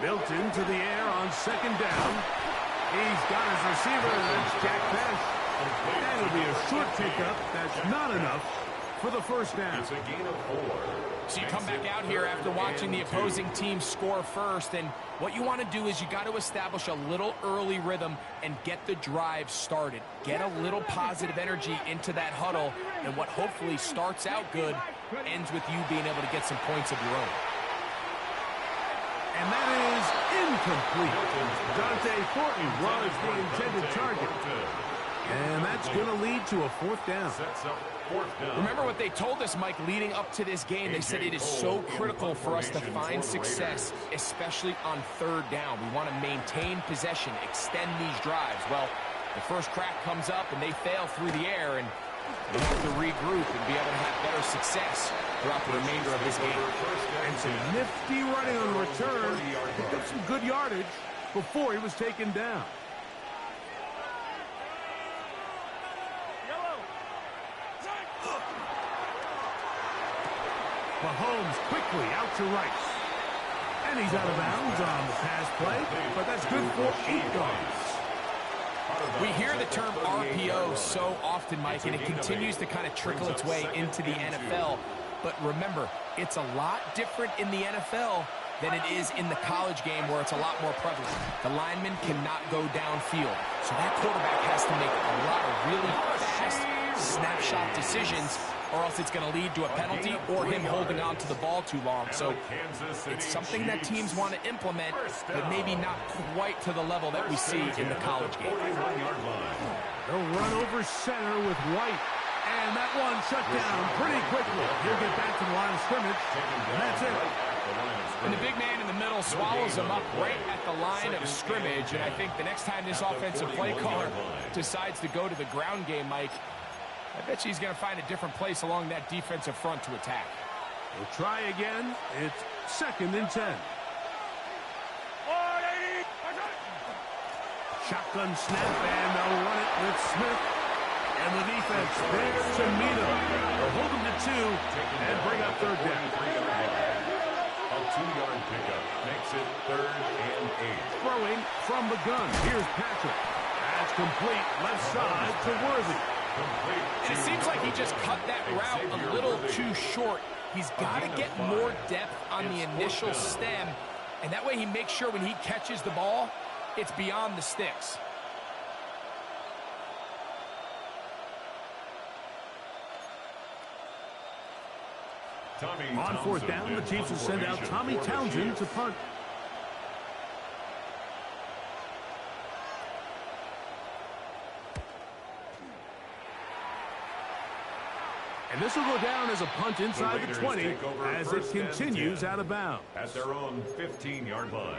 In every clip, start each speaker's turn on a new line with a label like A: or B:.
A: Milton to the air on second down. He's got his receiver, and that's Jack Bech. And it'll be a short pickup. That's not enough for the first down.
B: It's a gain of 4.
C: So you come back out here after watching the opposing team score first, and what you want to do is you got to establish a little early rhythm and get the drive started. Get a little positive energy into that huddle, and what hopefully starts out good ends with you being able to get some points of your own.
A: And that is incomplete. Dante Thornton was the intended target. And that's going to lead to a fourth down.
C: Remember what they told us, Mike, leading up to this game. They said it is so critical for us to find success, especially on third down. We want to maintain possession, extend these drives. Well, the first crack comes up, and they fail through the air, and they have to regroup and be able to have better success throughout the remainder of this game.
A: And some nifty running on the return. Picked up some good yardage before he was taken down. Mahomes quickly out to Rice. And he's out of bounds on the pass play, but that's good for 8 yards.
C: We hear the term RPO so often, Mike, and it continues to kind of trickle its way into the NFL. But remember, it's a lot different in the NFL than it is in the college game where it's a lot more prevalent. The lineman cannot go downfield, so that quarterback has to make a lot of really fast snapshot decisions, or else it's going to lead to a penalty or him holding on to the ball too long. So it's something that teams want to implement, but maybe not quite to the level that we see in the college game.
A: They'll run over center with White. And that one shut down pretty quickly. He'll get back to the line of scrimmage, and that's it.
C: And the big man in the middle swallows him up right at the line of scrimmage. And I think the next time this offensive play caller decides to go to the ground game, Mike, I bet you he's going to find a different place along that defensive front to attack.
A: We'll try again. It's 2nd and 10. Shotgun snap, and they'll run it with Smith. And the defense there to meet him. They'll hold him to 2 and bring up third down.
B: A 2-yard pickup makes it 3rd and 8.
A: Throwing from the gun. Here's Patrick. That's complete. Left side to Worthy.
C: And it seems like he just cut that route a little too short. He's got to get more depth on the initial stem, and that way he makes sure when he catches the ball, it's beyond the sticks.
A: On 4th down, the Chiefs will send out Tommy Townsend to punt. And this will go down as a punt inside the 20 as it continues out of bounds.
B: At their own 15-yard line.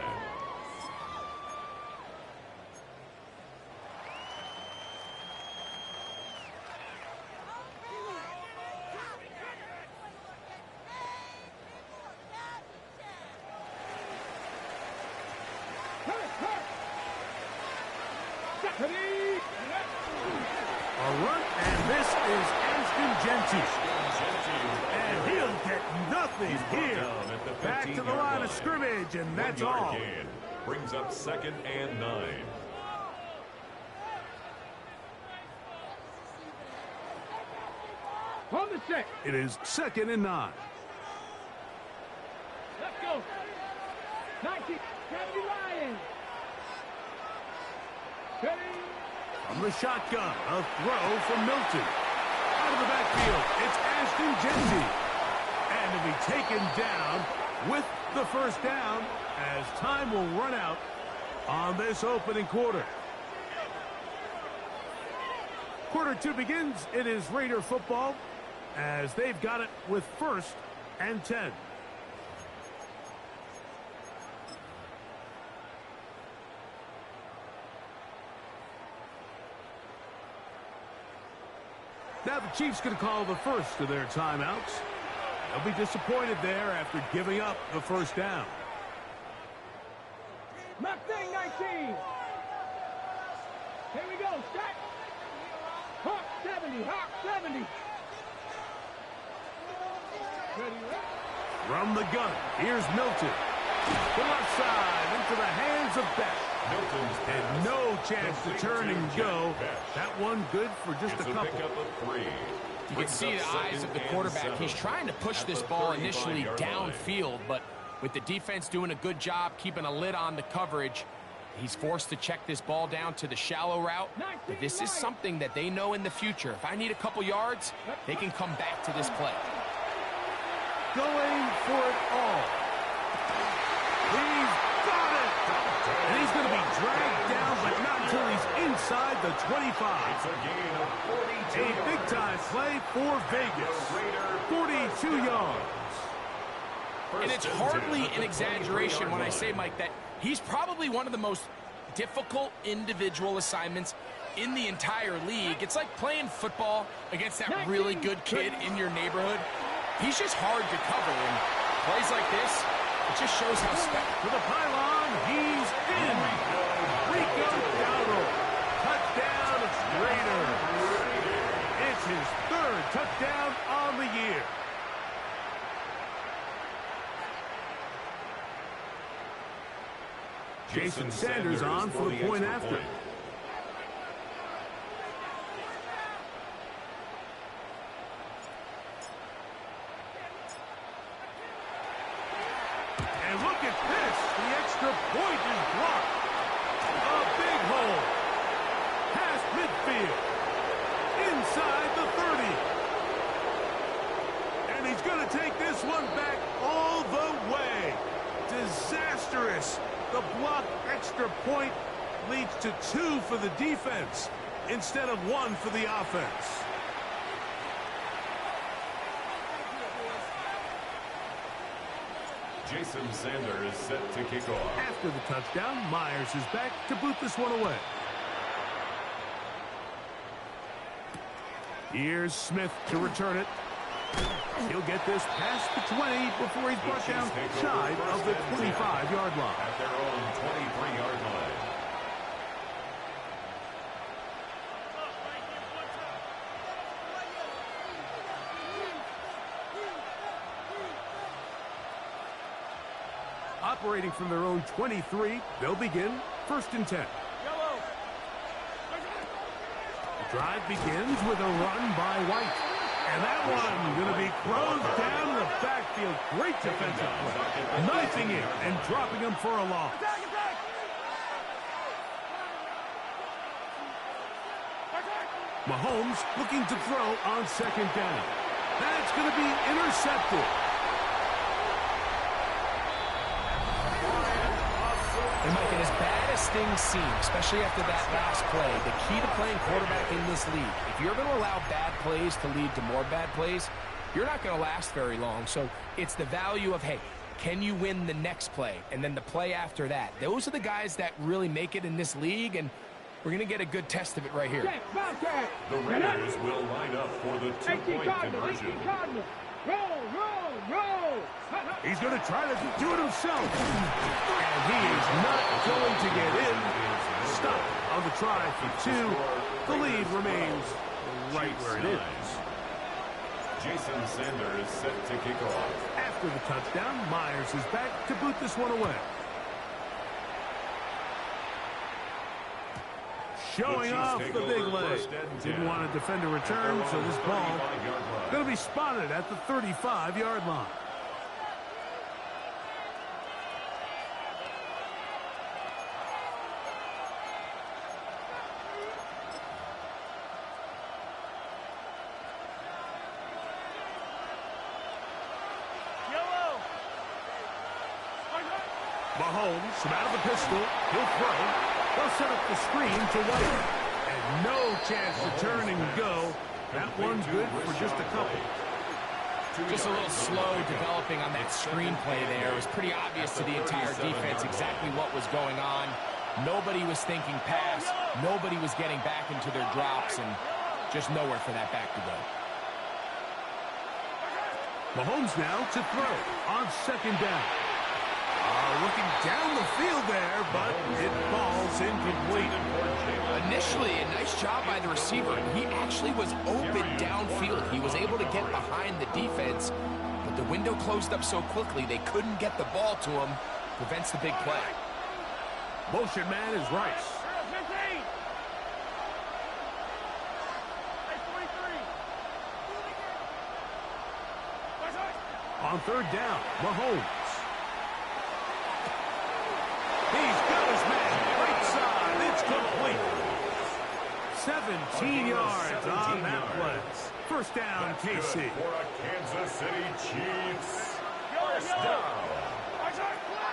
A: A run, and this is Ashton Jeanty. And he'll get nothing here. Back to the line of scrimmage, and that's all.
B: Brings up 2nd and 9.
D: On the set.
A: It is 2nd and 9.
D: Let's go. 19. Kevin Ryan. Ready.
A: From the shotgun, a throw from Milton. Out of the backfield, it's Ashton Jeanty. And to be taken down with the first down as time will run out on this opening quarter. Quarter 2 begins. It is Raider football as they've got it with 1st and 10. Now the Chiefs going to call the first of their timeouts. They'll be disappointed there after giving up the first down.
D: Mustang 19. Here we go. Set. Hawk 70. Hawk 70. Ready,
A: From the gun, here's Milton. The left side into the hands of Beck. And no chance to turn and go. That one good for just a couple.
C: You can see the eyes of the quarterback. He's trying to push this ball initially downfield, but with the defense doing a good job keeping a lid on the coverage, he's forced to check this ball down to the shallow route. But this is something that they know in the future. If I need a couple yards, they can come back to this play.
A: Going for it all. He's got it. And he's going to be dragged down, but not until he's inside the 25.
B: It's a gain of 42
A: A big-time play for Vegas. 42 yards.
C: And it's hardly an exaggeration when I say, Mike, that he's probably one of the most difficult individual assignments in the entire league. It's like playing football against that really good kid in your neighborhood. He's just hard to cover, and plays like this, it just shows how special.
A: To the pylon, he's in. Rico Dowdle. Touchdown, it's Raiders. It's his third touchdown on the year. Jason Sanders on for the point after. And look at this. The extra point is blocked. A big hole. Past midfield. Inside the 30. And he's going to take this one back all the way. Disastrous. The blocked extra point leads to 2 for the defense instead of 1 for the offense.
B: Jason Sanders is set to kick off.
A: After the touchdown, Myers is back to boot this one away. Here's Smith to return it. He'll get this past the 20 before he's brought down shy of the 25-yard line.
B: At their own 23-yard line.
A: Operating from their own 23, they'll begin 1st and 10. The drive begins with a run by White. And that one going to be thrown down the backfield. Great defensive play. Knifing it and dropping him for a loss. Mahomes looking to throw on 2nd down. That's going to be intercepted.
C: And Mike, and as bad as things seem, especially after that last play, the key to playing quarterback in this league, if you're going to allow bad plays to lead to more bad plays, you're not going to last very long. So it's the value of, hey, can you win the next play? And then the play after that. Those are the guys that really make it in this league, and we're going to get a good test of it right here.
B: The Raiders will line up for the 2-point conversion.
D: Roll.
A: He's going to try to do it himself. And he is not going to get in. Stop on the try for 2. The lead remains right where it is.
B: Jason Sanders set to kick off.
A: After the touchdown, Myers is back to boot this one away. Showing off the big leg. Didn't want to defend a return, so this ball going to be spotted at the 35-yard line. Mahomes from out of the pistol. He'll throw. They'll set up the screen to White. And no chance to turn and go. That one's good for just a couple.
C: Just a little slow developing on that screenplay there. It was pretty obvious to the entire defense exactly what was going on. Nobody was thinking pass. Nobody was getting back into their drops, and just nowhere for that back to go.
A: Mahomes now to throw on 2nd down. Looking down the field there, but it falls incomplete.
C: Initially, a nice job by the receiver. He actually was open downfield. He was able to get behind the defense, but the window closed up so quickly they couldn't get the ball to him. prevents the big play.
A: Motion man is Rice. On third down, Mahomes. He's got his man right side. It's complete. 17 yards on that play. First down, KC.
B: For a Kansas City Chiefs. First down.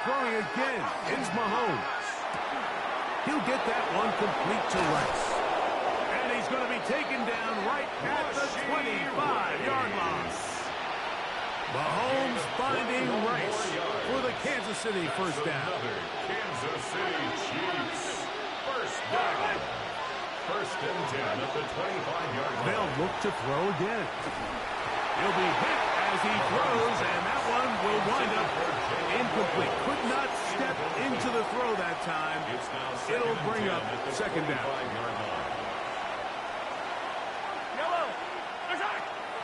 A: Throwing again, it's Mahomes. He'll get that one complete to Rice. And he's going to be taken down right at the 25-yard line. Mahomes finding Rice for the Kansas City first down.
B: Another Kansas City Chiefs. First down. First and 10 at the 25-yard line.
A: They'll look to throw again. He'll be hit as he throws, and that one will wind up incomplete. Could not step into the throw that time. It'll bring up second down.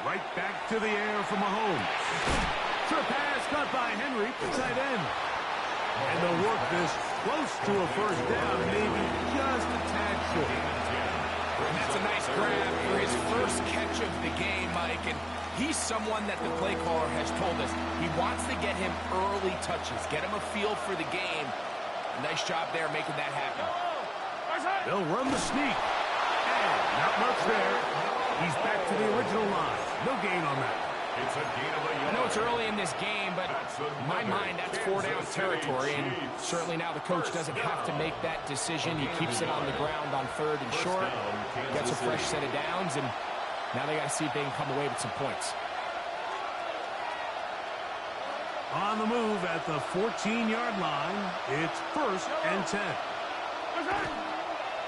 A: Right back to the air for Mahomes. Short pass caught by Henry, tight end. And they'll work this close to a first down, maybe just a tad short.
C: And that's a nice grab for his first catch of the game, Mike. And he's someone that the play caller has told us he wants to get him early touches, get him a feel for the game. Nice job there making that happen.
A: They'll run the sneak. And not much there. He's back to the original line. No gain on that.
B: It's a gain of a yard.
C: I know it's early in this game, but in my mind, that's four-down territory. And certainly now the coach doesn't have to make that decision. He keeps it on the ground on third and short, gets a fresh set of downs, and now they got to see if they can come away with some points.
A: On the move at the 14-yard line, it's first and 10.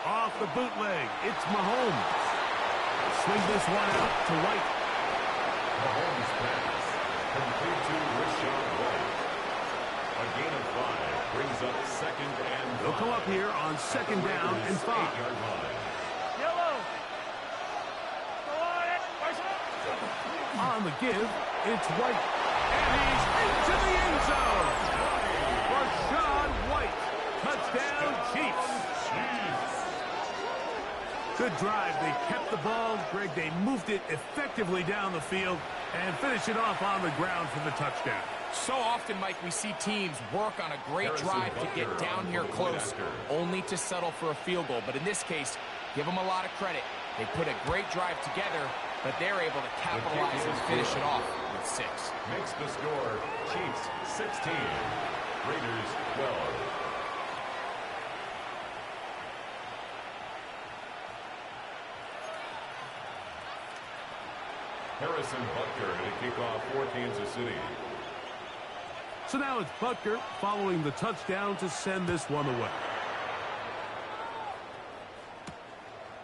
A: Off the bootleg, it's Mahomes. Swing this one out to White.
B: Mahomes pass. Complete to Rashad White. A gain of 5 brings up second and 5.
A: They'll come up here on second down and 5.
B: 8-yard line.
A: On the give, it's White. And he's into the end zone. Rashad White. Touchdown, Chiefs. Good drive. They kept the ball. Greg, they moved it effectively down the field and finished it off on the ground for the touchdown.
C: So often, Mike, we see teams work on a great drive to get down here close, only to settle for a field goal. But in this case, give them a lot of credit. They put a great drive together, but they're able to capitalize and finish it off with 6.
B: Makes the score Chiefs 16, Raiders 12. Harrison Butker to kick off for Kansas City.
A: So now it's Butker following the touchdown to send this one away.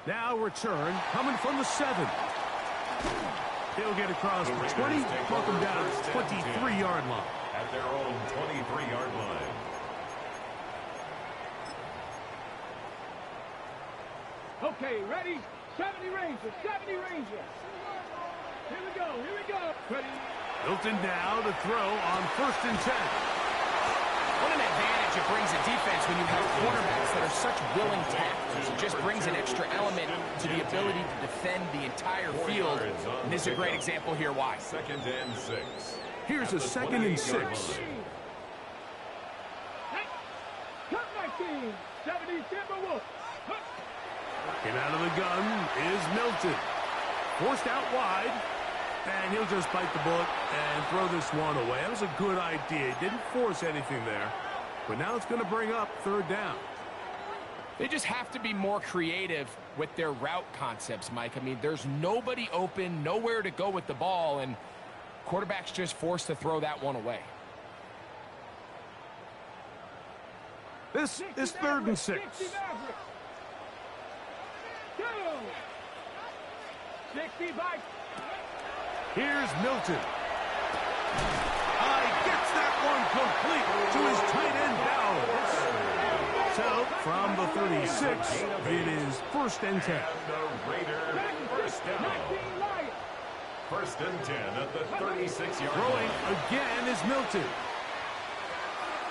A: Now return coming from the 7. He'll get across the 20, welcome down to the 23-yard line.
B: At their own 23-yard line.
D: Okay, ready? 70 Rangers, 70 Rangers. Here we go, here we go. Ready?
A: Hilton now to throw on first and 10.
C: What an advantage it brings a defense when you have quarterbacks that are such willing tacklers. It just brings an extra element to the ability to defend the entire field. And this is a great example here why.
B: Second and 6.
A: Here's a second and 6.
D: Cut my team, 70 Timberwolves.
A: Came out of the gun is Milton. Forced out wide. And he'll just bite the bullet and throw this one away. That was a good idea. He didn't force anything there. But now it's going to bring up third down.
C: They just have to be more creative with their route concepts, Mike. I mean, there's nobody open, nowhere to go with the ball, and quarterback's just forced to throw that one away.
A: This is third and 6.
D: 65.
A: Here's Milton. He gets that one complete to his tight end Bowers. So, from the 36, it is first and 10.
B: And the Raiders first down. First and 10 at the 36-yard line.
A: Throwing again is Milton.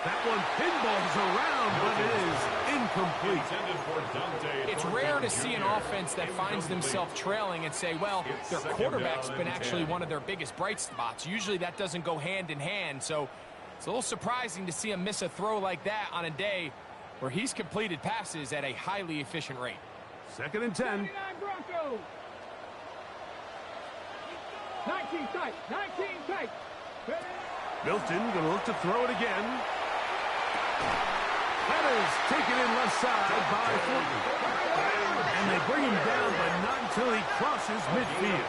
A: That one pinballs around, but it is incomplete.
C: It's rare to see an offense that finds themselves trailing and say, well, their quarterback's been actually one of their biggest bright spots. Usually that doesn't go hand in hand, so it's a little surprising to see him miss a throw like that on a day where he's completed passes at a highly efficient rate.
A: 2nd and 10.
D: 19 tight, 19 tight.
A: Milton going to look to throw it again. That is taken in left side by Fulton. And they bring him down, but not until he crosses midfield.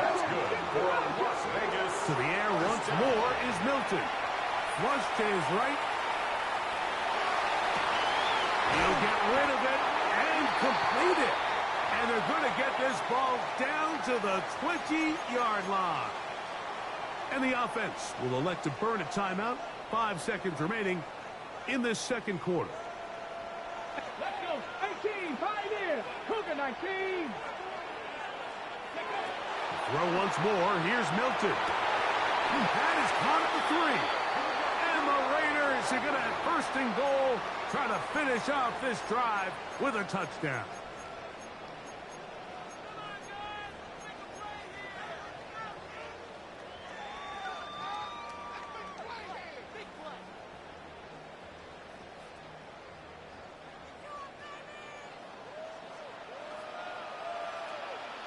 B: That's good for Las Vegas.
A: To the air once more is Milton. Flush to his right. He'll get rid of it and complete it. And they're going to get this ball down to the 20-yard line. And the offense will elect to burn a timeout. 5 seconds remaining in this 2nd quarter.
D: Let's go. 18, 5 in. Cougar 19.
A: Throw once more. Here's Milton. That is caught at the 3. And the Raiders are going to have 1st and goal. Try to finish off this drive with a touchdown.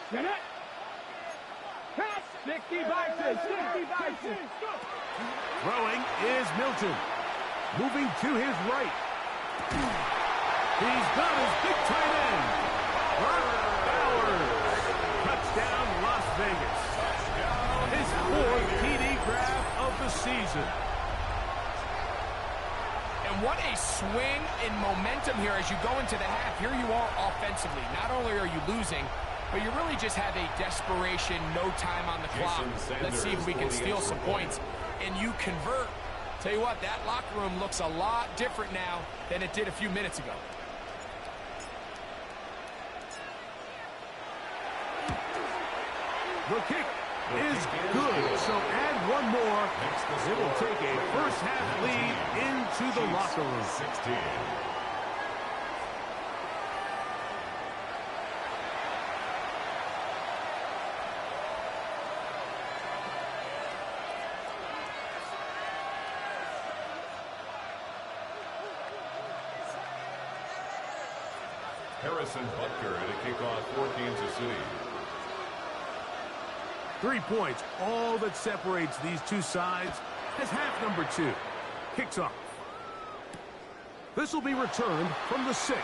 D: Get it. Pass. 60 Bison. 60 Bison.
A: Throwing is Milton. Moving to his right. He's got his big tight end. Bowers. Touchdown, Las Vegas. His 4th TD grab of the season.
C: And what a swing in momentum here as you go into the half. Here you are offensively. Not only are you losing, but you really just have a desperation, no time on the clock. Let's see if we can steal some points. And you convert. Tell you what, that locker room looks a lot different now than it did a few minutes ago.
A: The kick is good, so add one more. It will take a first-half lead into the locker room.
B: 16. Harrison Butker to kick off for Kansas City.
A: 3 points, all that separates these two sides as half number 2 kicks off. This will be returned from the 6.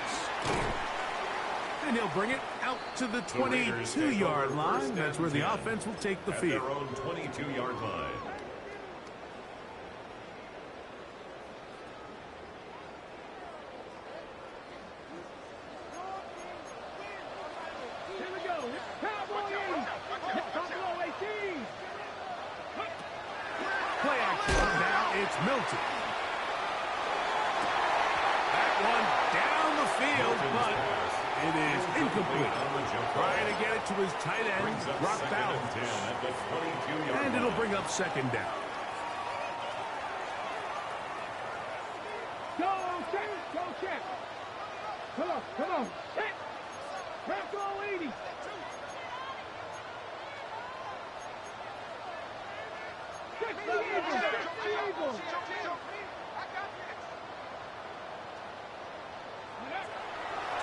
A: And he'll bring it out to the 22-yard line. That's where the offense will take the field.
B: Their own 22-yard line.
A: Play action. Now it's Milton. That one down the field, but it is incomplete. Trying to get it to his tight end, Brock Bowers. And it'll bring up 2nd down.
D: Go, check. Go, check. Come on, come on. Check. Back goal 80.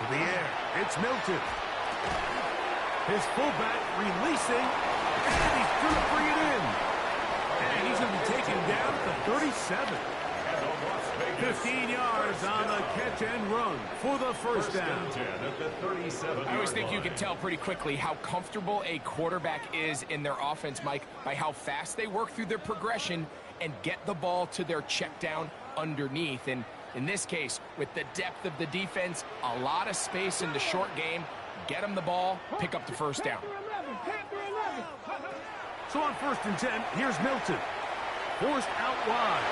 A: To the air, it's Milton. His fullback releasing, and he's going to bring it in. And he's going to be taken down at the 37. 15 yards on the catch and run for the first down.
C: I always think you can tell pretty quickly how comfortable a quarterback is in their offense, Mike, by how fast they work through their progression and get the ball to their check down underneath. And in this case, with the depth of the defense, a lot of space in the short game, get them the ball, pick up the first down.
A: So on 1st and 10, here's Milton. Forced out wide.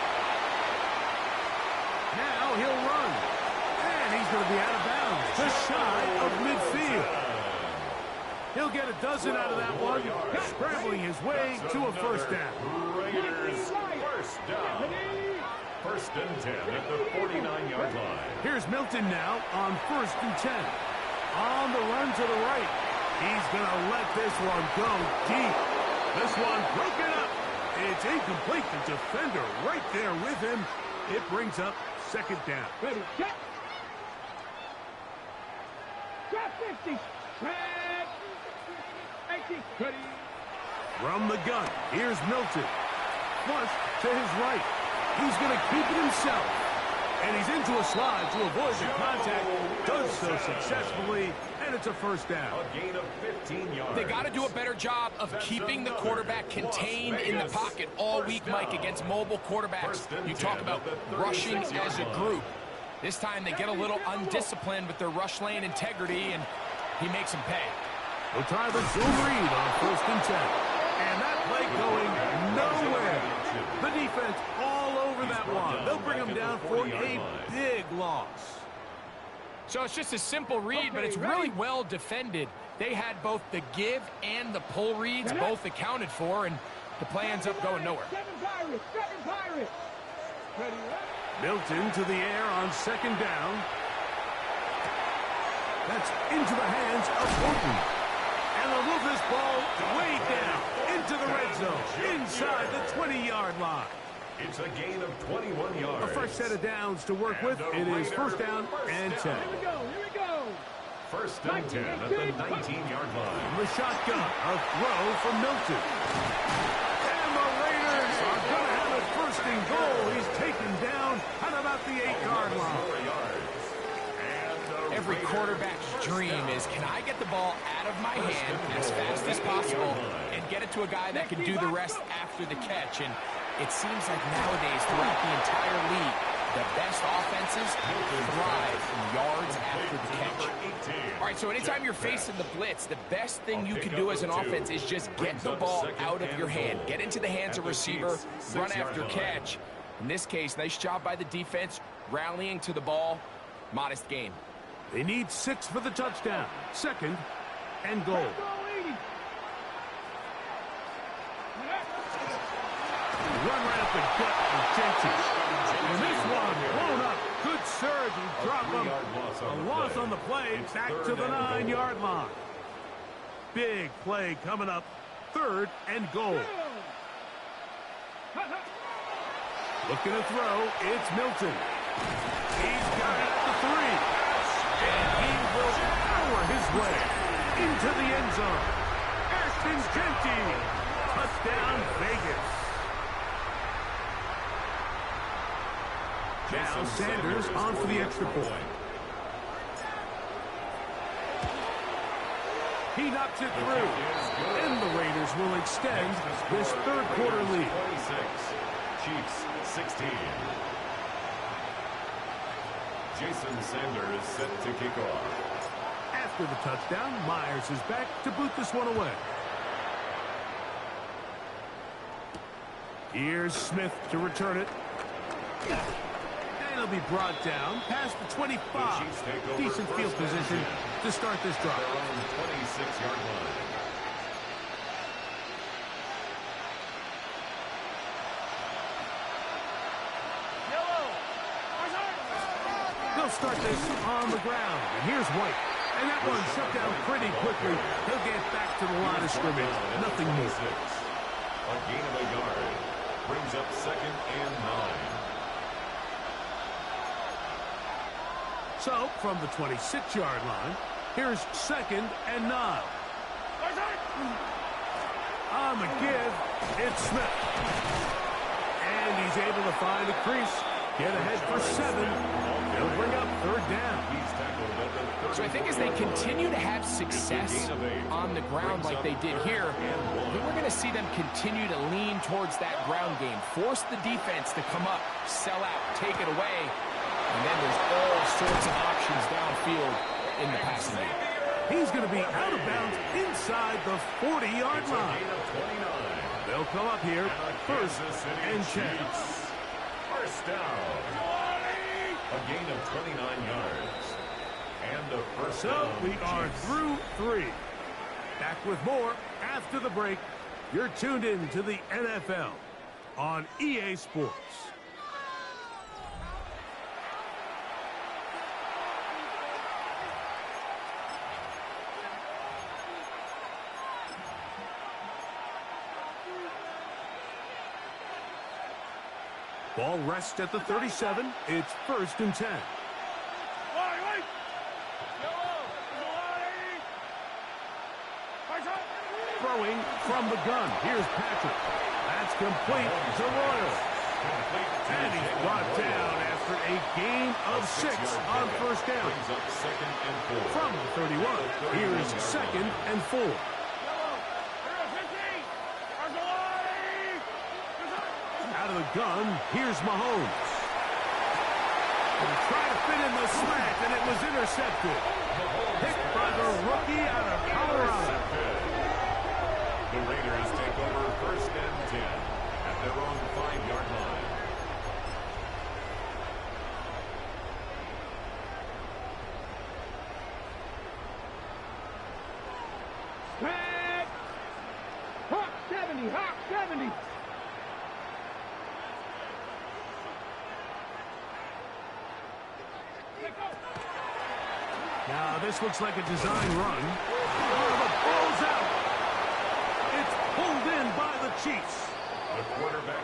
A: Now he'll run. And he's going to be out of bounds, just shy of midfield. He'll get a dozen out of that one, scrambling his way to a first down.
B: Raiders first down. First and 10 at the 49-yard line.
A: Here's Milton now on 1st and 10. On the run to the right. He's going to let this one go deep. This one broken up. It's incomplete. The defender right there with him. It brings up 2nd down.
D: Ready, check. Drop 50. Track. 80. Ready.
A: From the gun, here's Milton. Flush to his right. He's going to keep it himself. And he's into a slide to avoid the contact. Does so successfully, and it's a 1st down.
B: A gain of 15 yards.
C: They got to do a better job of keeping the quarterback contained in the pocket all week, Mike, against mobile quarterbacks. You talk about rushing as a group. This time they get a little undisciplined with their rush lane integrity, and he makes them pay.
A: We'll try the zoom read on 1st and 10. And that play going nowhere. The defense all over that one. They'll bring him down for a big loss.
C: So it's just a simple read, but it's really well defended. They had both the give and the pull reads both accounted for, and the play ends up going nowhere.
D: 7 Pirates. Ready,
A: Milton to the air on 2nd down. That's into the hands of Horton. And they'll move this ball way down into the red zone, inside the 20-yard line.
B: It's a gain of 21 yards.
A: A fresh set of downs to work with. It is 1st down and 10.
D: Here we go.
B: First and 10 at the 19-yard line.
A: The shotgun, a throw from Milton. And the Raiders are going to have it 1st and goal. He's taken down at about the 8-yard line.
C: Every quarterback's dream is, can I get the ball out of my hand as fast as possible and get it to a guy that can do the rest after the catch? And it seems like nowadays throughout the entire league, the best offenses thrive in yards after the catch. All right, so anytime you're facing the blitz, the best thing you can do as an offense is just get the ball out of your hand. Get into the hands of receiver, run after catch. In this case, nice job by the defense, rallying to the ball. Modest gain.
A: They need 6 for the touchdown. 2nd and goal. Run right up the gut for Jensen. And this one blown up. Good surge and drop him. A loss on the play. Back to the 9-yard line. Big play coming up. 3rd and goal. Looking to throw. It's Milton. He's got it at the 3. And he will power his way into the end zone. Ashton Jeanty. Touchdown, Vegas. Now Sanders on for the extra point. He knocks it through. And the Raiders will extend this 3rd quarter lead.
B: 26. Chiefs 16. Jason Sanders set to kick off.
A: After the touchdown, Myers is back to boot this one away. Here's Smith to return it. And it'll be brought down past the 25. Decent field position to start this drive.
B: Their own 26-yard line.
A: They'll start this on the ground. And here's White. And that one shut down pretty quickly. He'll get back to the line of scrimmage. Nothing new.
B: A gain of a yard. Brings up 2nd and 9.
A: So, from the 26-yard line, here's 2nd and 9. On the give, it's Smith. And he's able to find a crease. Get ahead for 7. They'll bring up 3rd down.
C: So I think as they continue to have success on the ground like they did here, I think we're going to see them continue to lean towards that ground game. Force the defense to come up, sell out, take it away. And then there's all sorts of options downfield in the passing game.
A: He's going to be out of bounds inside the 40-yard line. They'll come up here 1st and 10.
B: First down. A gain of 29 yards. And a first down.
A: So we are through 3. Back with more after the break. You're tuned in to the NFL on EA Sports. Ball rests at the 37. It's 1st and 10. Throwing from the gun. Here's Patrick. That's complete to Royal. And he's brought down after a gain of 6 on 1st down. From the 31, here's 2nd and 4. Out of the gun, here's Mahomes. Trying to fit in the slant, and it was intercepted. Picked by the rookie out of Colorado.
B: The Raiders take over 1st and 10 at their own 5-yard line.
D: Back! Hawk 70! Hawk 70!
A: Now, this looks like a design run. Oh, the ball's out. It's pulled in by the Chiefs.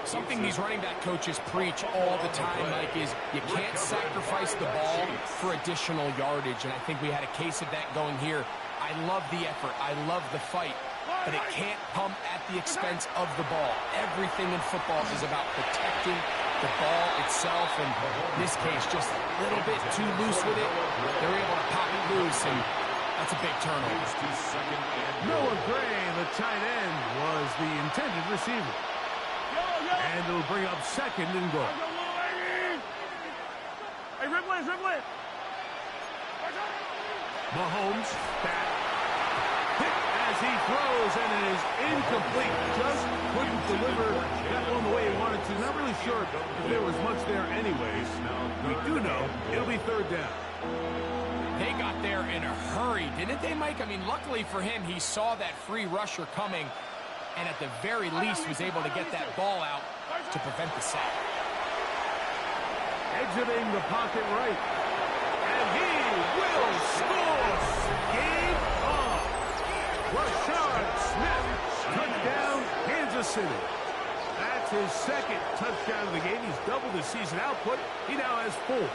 C: Something these running back coaches preach all the time, Mike, is you can't sacrifice the ball for additional yardage, and I think we had a case of that going here. I love the effort. I love the fight, but it can't come at the expense of the ball. Everything in football is about protecting the ball itself, and in this case, just a little bit too loose with it. They're able to pop it loose, and that's a big turnover.
A: Noah Gray, the tight end, was the intended receiver. And it'll bring up 2nd and goal.
D: Hey, Ripley, Ripley!
A: Mahomes back. Picked as he throws, and it is incomplete. Just couldn't deliver that one the way he wanted to. Not really sure if there was much there anyways. We do know it'll be 3rd down.
C: They got there in a hurry, didn't they, Mike? I mean, luckily for him, he saw that free rusher coming, and at the very least was able to get that ball out to prevent the sack.
A: Exiting the pocket right. And he will score! Game on! Rashard Smith, touchdown, Kansas City. That's his 2nd touchdown of the game. He's doubled his season output. He now has 4.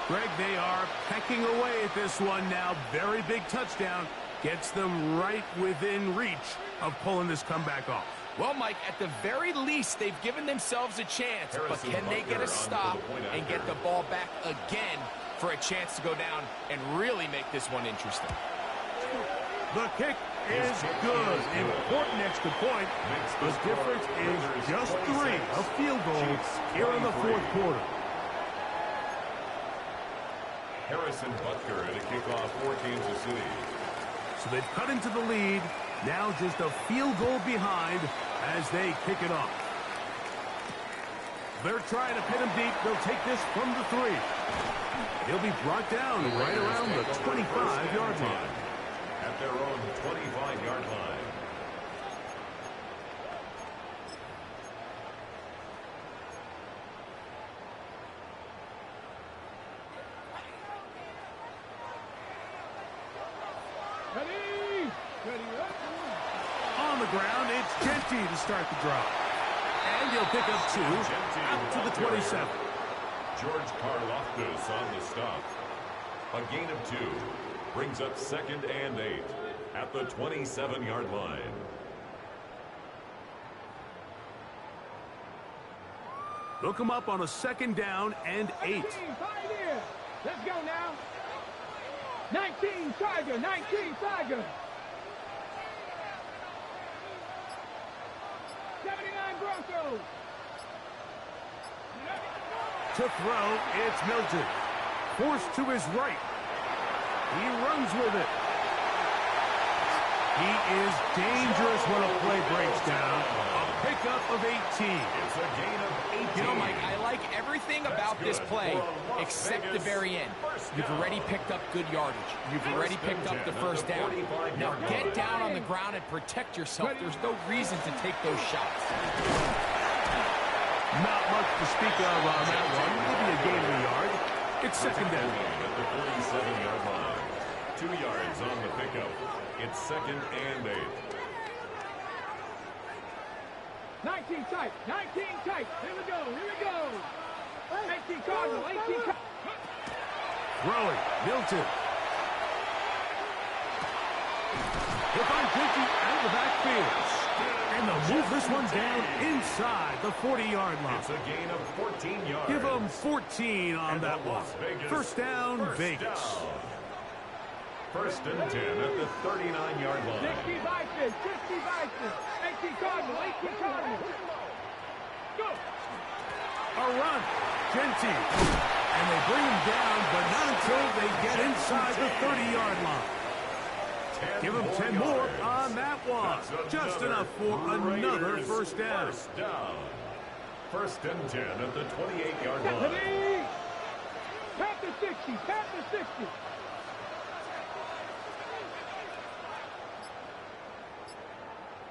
A: Greg, they are pecking away at this one now. Very big touchdown. Gets them right within reach of pulling this comeback off.
C: Well, Mike, at the very least, they've given themselves a chance, but can they get a stop and get the ball back again for a chance to go down and really make this one interesting?
A: The kick is good. Important extra point. The difference is just 3, a field goal here in the 4th quarter.
B: Harrison Butker to kick off for Kansas City.
A: So they've cut into the lead. Now just a field goal behind as they kick it off. They're trying to pin him deep. They'll take this from the 3. He'll be brought down right around the 25-yard line.
B: At their own 25-yard line.
A: On the ground, it's Genty to start the drive. And he'll pick up 2 out to the 27.
B: George Karlaftis on the stop. A gain of 2 brings up 2nd and 8 at the 27-yard line.
A: They'll come up on a 2nd down and 8.
D: Let's go now. 19 Tiger, 19 Tiger. 79 Broncos.
A: To throw, it's Milton. Forced to his right. He runs with it. He is dangerous when a play breaks down. A pickup of 18.
B: It's a gain of 18.
C: You know, Mike, I like everything about this play except the very end. You've already picked up good yardage. You've already picked up the 1st down. Now get down on the ground and protect yourself. There's no reason to take those shots.
A: Not much to speak of on that one. Maybe a gain of a yard. It's 2nd down.
B: At the 47-yard line. 2 yards on the pickup. It's 2nd and 8.
D: 19 tight. 19 tight. Here we go. Here we go. 18 Cardinal. 18 Cardinal.
A: Throwing. Milton. He'll find Genty out of the backfield. And they'll move this one down inside the 40-yard line.
B: It's a gain of 14 yards.
A: Give them 14 on that one. First down, Vegas.
B: First and 10 at the 39-yard line.
D: 60 Vikings. 60 Vikings. 18 Cardinal. 18 Cardinal. Go.
A: A run. Genty. And they bring him down, but not until they get inside the 30-yard line. Give him 10 more on that one. Just enough for another first down.
B: First and 10 at the 28-yard line.
D: Tap the 60. Tap the 60.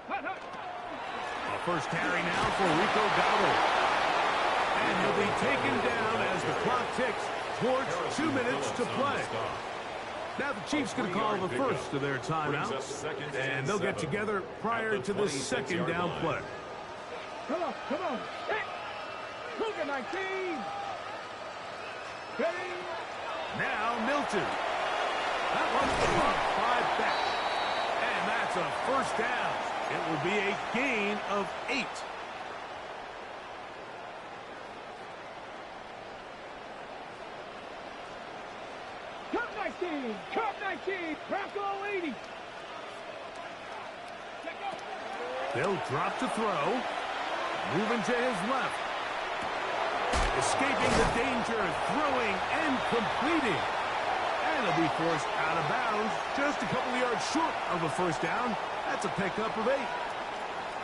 A: A first carry now for Rico Dowdle. And he'll be taken down as the clock ticks towards 2 minutes to play. Now the Chiefs going to call the first of their timeouts, and they'll get together prior to the second down play.
D: Come on, come on. Hey. Look at 19. Ready?
A: Now Milton. That one's blocked by Beck. And that's a first down. It will be a gain of 8.
D: Cup 19. Cup 19. Bronco 80.
A: They'll drop to throw. Moving to his left. Escaping the danger. Throwing and completing. And he'll be forced out of bounds. Just a couple of yards short of a first down. That's a pickup of 8.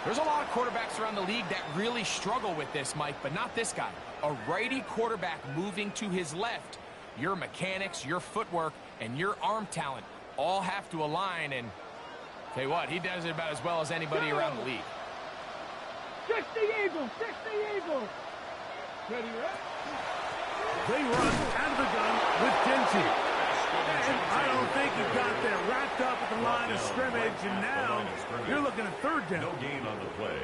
C: There's a lot of quarterbacks around the league that really struggle with this, Mike, but not this guy. A righty quarterback moving to his left. Your mechanics, your footwork, and your arm talent all have to align, and tell you what, he does it about as well as anybody around the league.
D: 60 Eagles! 60 Eagles! Ready, right?
A: They run out of the gun with Genty. And I don't think he got there wrapped up at the line of scrimmage, and now you're looking at third down.
B: No gain on the play.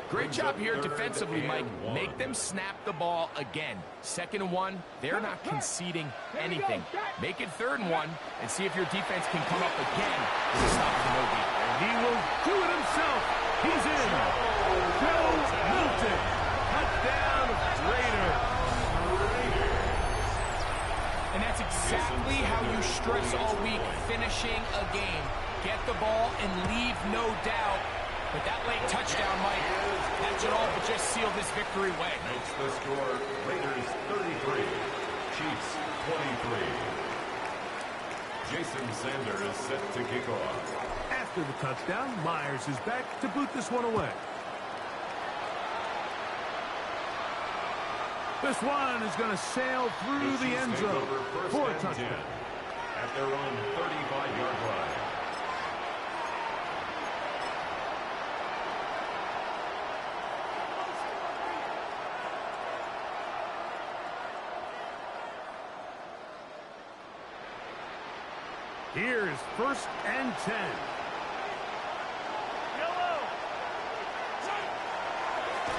C: Great job here defensively, Mike. Make them snap the ball again. 2nd and 1, they're not conceding anything. Make it 3rd and 1, and see if your defense can come up again with a stop for no gain.
A: He will do it himself. He's in. Joe Milton. Touchdown, Raiders.
C: And that's exactly how you stress all week, finishing a game. Get the ball and leave no doubt. But that late touchdown, Mike, that should all but just seal this victory away.
B: Makes the score Raiders 33, Chiefs 23. Jason Sander is set to kick off.
A: After the touchdown, Myers is back to boot this one away. This one is going to sail through the end zone for a touchdown.
B: At their own 35-yard line.
A: Here's 1st and 10.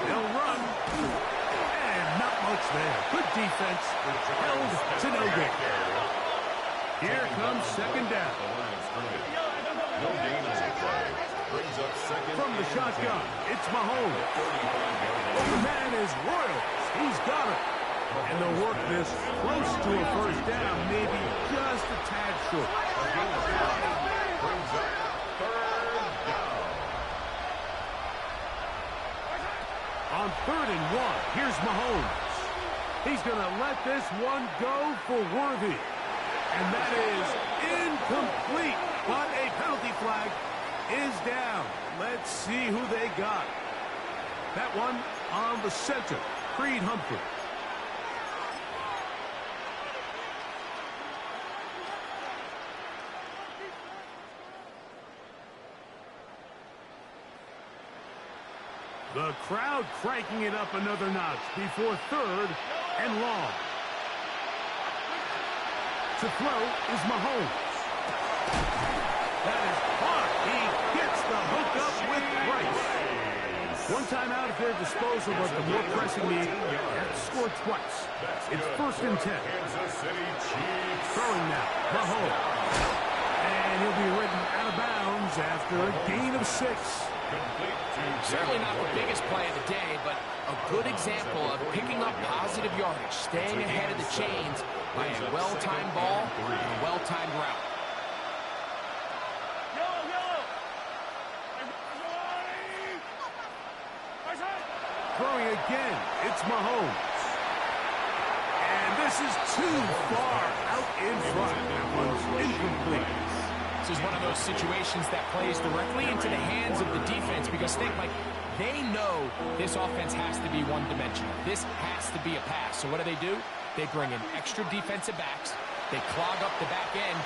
A: They'll run. And not much there. Good defense. Held to no gain. Here comes 2nd down.
B: No gain on the play. Brings up second.
A: From the shotgun, it's Mahomes. Oh, the man is royal. He's got it. And they'll work this close to a first down, maybe just a tad short.
B: Brings up 3rd down.
A: On 3rd and 1, here's Mahomes. He's going to let this one go for Worthy. And that is incomplete, but a penalty flag is down. Let's see who they got. That one on the center, Creed Humphrey. The crowd cranking it up another notch before 3rd and long. To throw is Mahomes. That is hard. He gets the hook up with Rice. One timeout at their disposal, but the more pressing need, they have to score twice. It's 1st and 10. Throwing now, Mahomes. And he'll be ridden out of bounds after a gain of 6.
C: Certainly not the biggest play of the day, but a good example of picking up positive yardage, staying ahead of the chains by a well-timed ball and a well-timed route.
A: Throwing again, it's Mahomes. And this is too far out in front. That one's incomplete.
C: This is one of those situations that plays directly into the hands of the defense because think, Mike, they know this offense has to be one-dimensional. This has to be a pass. So what do? They bring in extra defensive backs. They clog up the back end.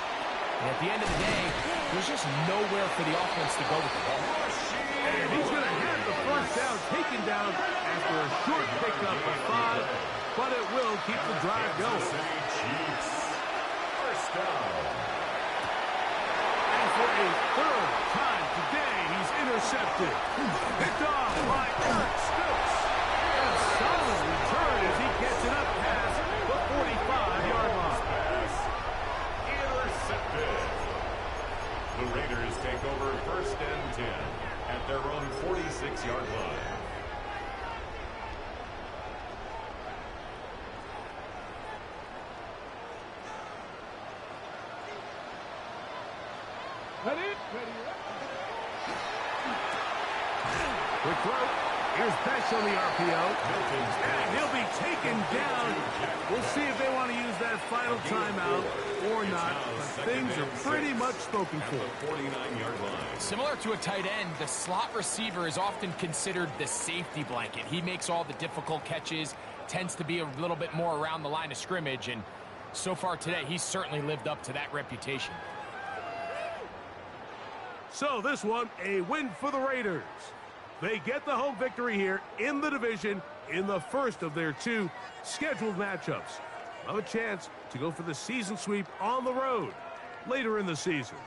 C: And at the end of the day, there's just nowhere for the offense to go with the ball.
A: And he's going to have the first down taken down after a short pickup of 5, but it will keep the drive going.
B: First down.
A: And for a 3rd time today, he's intercepted. Picked off by Eric Stokes. A solid return as he gets it up past the 45-yard line.
B: Intercepted. The Raiders take over 1st and 10 at their own 46-yard line.
A: Quick throw. Here's Besh on the RPO. And he'll be taken down. We'll see if they want to use that final timeout or not. But things are pretty much spoken for.
B: 49-yard line.
C: Similar to a tight end, the slot receiver is often considered the safety blanket. He makes all the difficult catches, tends to be a little bit more around the line of scrimmage, and so far today, he's certainly lived up to that reputation.
A: So this one, a win for the Raiders. They get the home victory here in the division in the first of their 2 scheduled matchups. Have a chance to go for the season sweep on the road later in the season.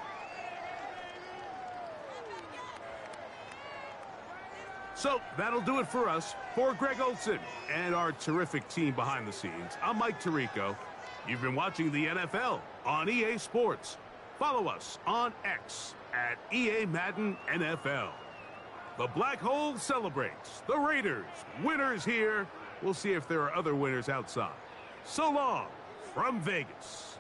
A: So that'll do it for us. For Greg Olsen and our terrific team behind the scenes, I'm Mike Tirico. You've been watching the NFL on EA Sports. Follow us on X at EA Madden NFL. The Black Hole celebrates. The Raiders, winners here. We'll see if there are other winners outside. So long from Vegas.